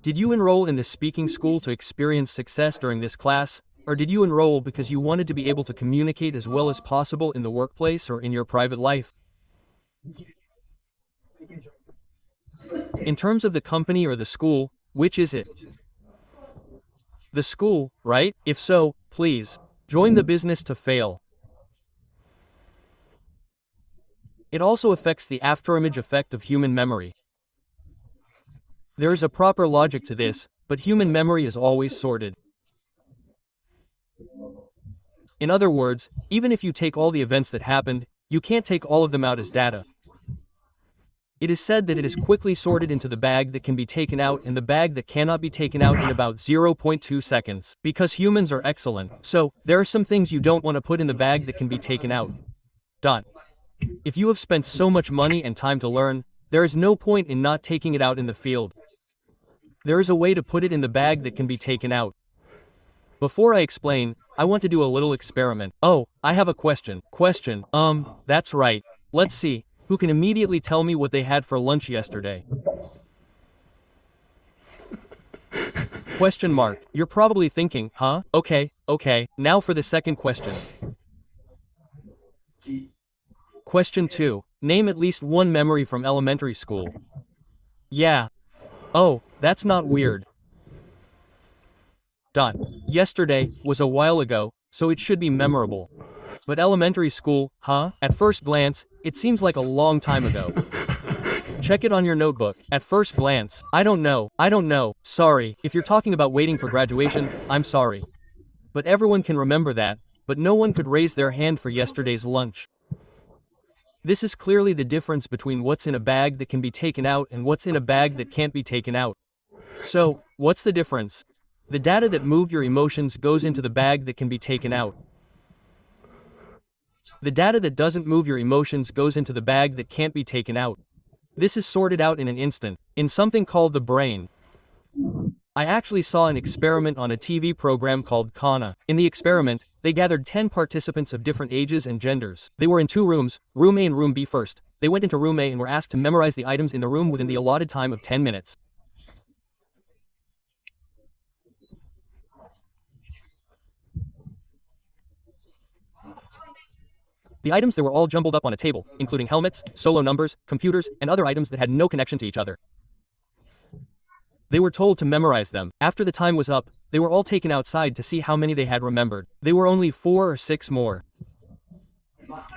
Did you enroll in the speaking school to experience success during this class, or did you enroll because you wanted to be able to communicate as well as possible in the workplace or in your private life? In terms of the company or the school, which is it? The school, right? If so, please join the business to fail. It also affects the afterimage effect of human memory. There is a proper logic to this, but human memory is always sorted. In other words, even if you take all the events that happened, you can't take all of them out as data. It is said that it is quickly sorted into the bag that can be taken out and the bag that cannot be taken out in about 0.2 seconds. Because humans are excellent. So, there are some things you don't want to put in the bag that can be taken out. If you have spent so much money and time to learn, there is no point in not taking it out in the field. There is a way to put it in the bag that can be taken out. Before I explain, I want to do a little experiment. Oh, I have a question. That's right. Let's see. Who can immediately tell me what they had for lunch yesterday? Question mark. You're probably thinking, huh? Okay. Now for the second question. Question 2. Name at least one memory from elementary school. Yeah. Oh, that's not weird. Yesterday was a while ago, so it should be memorable. But elementary school, huh? At first glance, it seems like a long time ago. Check it on your notebook. At first glance, I don't know. Sorry, if you're talking about waiting for graduation, I'm sorry. But everyone can remember that, but no one could raise their hand for yesterday's lunch. This is clearly the difference between what's in a bag that can be taken out and what's in a bag that can't be taken out. So, what's the difference? The data that moved your emotions goes into the bag that can be taken out. The data that doesn't move your emotions goes into the bag that can't be taken out. This is sorted out in an instant, in something called the brain. I actually saw an experiment on a TV program called Kana. In the experiment, they gathered 10 participants of different ages and genders. They were in 2 rooms, room A and room B first. They went into room A and were asked to memorize the items in the room within the allotted time of 10 minutes. The items there were all jumbled up on a table, including helmets, solo numbers, computers, and other items that had no connection to each other. They were told to memorize them. After the time was up, they were all taken outside to see how many they had remembered. They were only 4 or 6 more.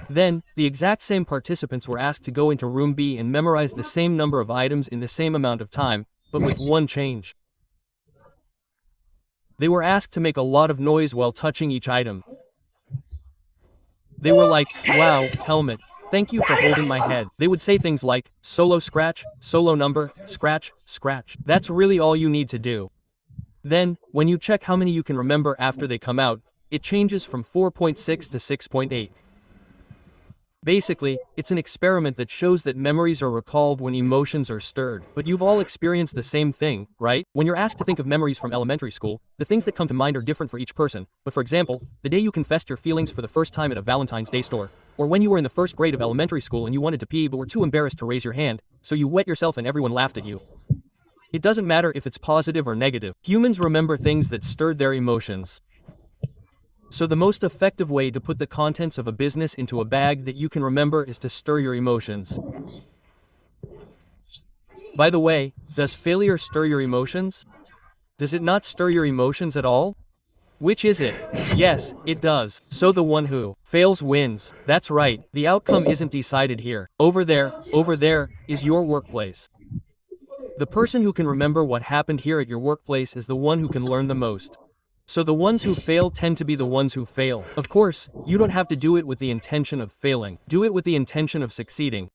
Then, the exact same participants were asked to go into room B and memorize the same number of items in the same amount of time, but with one change. They were asked to make a lot of noise while touching each item. They were like, wow, helmet, thank you for holding my head. They would say things like, solo scratch, solo number, scratch, scratch. That's really all you need to do. Then, when you check how many you can remember after they come out, it changes from 4.6 to 6.8. Basically, it's an experiment that shows that memories are recalled when emotions are stirred. But you've all experienced the same thing, right? When you're asked to think of memories from elementary school, the things that come to mind are different for each person. But for example, the day you confessed your feelings for the first time at a Valentine's Day store, or when you were in the first grade of elementary school and you wanted to pee but were too embarrassed to raise your hand, so you wet yourself and everyone laughed at you. It doesn't matter if it's positive or negative. Humans remember things that stirred their emotions. So the most effective way to put the contents of a business into a bag that you can remember is to stir your emotions. By the way, does failure stir your emotions? Does it not stir your emotions at all? Which is it? Yes, it does. So the one who fails wins. That's right, the outcome isn't decided here. Over there is your workplace. The person who can remember what happened here at your workplace is the one who can learn the most. So the ones who fail tend to be the ones who fail. Of course, you don't have to do it with the intention of failing. Do it with the intention of succeeding.